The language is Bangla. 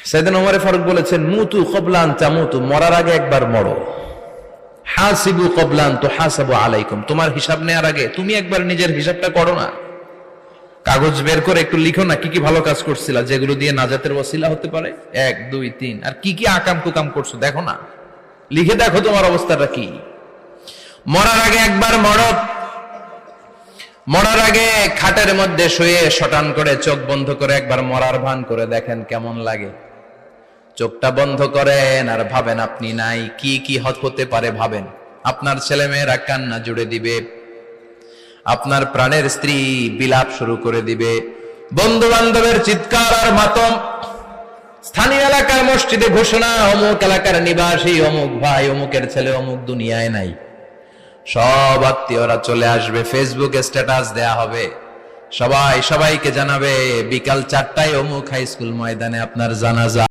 সাইয়েদনা ওমর ফারুক বলেছেন, মুতু ক্বাবলা আন তামুতু, মরার আগে একবার মরো। হাসিবু ক্বাবলা আন তুহাসাবু আলাইকুম, তোমার হিসাব নেওয়ার আগে তুমি একবার নিজের হিসাবটা করো না। কাগজ বের করে একটু লিখো না কি কি ভালো কাজ করছিলা, যেগুলো দিয়ে নাজাতের ওসিলা হতে পারে, 1 2 3, আর কি কি আকাম কুকাম করছো দেখো না, লিখে দেখো তোমার অবস্থাটা কি। মরার আগে একবার মরো। মরার আগে খাটের মধ্যে শুয়ে শটান করে চোখ বন্ধ করে একবার মরার ভান করে দেখেন কেমন লাগে। চোখটা বন্ধ করেন আর ভাবেন আপনি নাই, কি কি হতে পারে ভাবেন। আপনার ছেলেমেয়েরা কান্না জুড়ে দিবে, আপনার প্রাণের স্ত্রী বিলাপ শুরু করে দিবে, বন্ধু বান্ধবের চিৎকার আর মাতম, স্থানীয় এলাকার মসজিদে ঘোষণা, অমুক এলাকার নিবাসী অমুক ভাই অমুকের ছেলে অমুক দুনিয়ায় নাই। সব আত্মীয়রা চলে আসবে, ফেসবুকে স্ট্যাটাস দেয়া হবে, সবাই সবাইকে জানাবে বিকাল 4টায় অমুক হাই স্কুল ময়দানে আপনার জানাজা।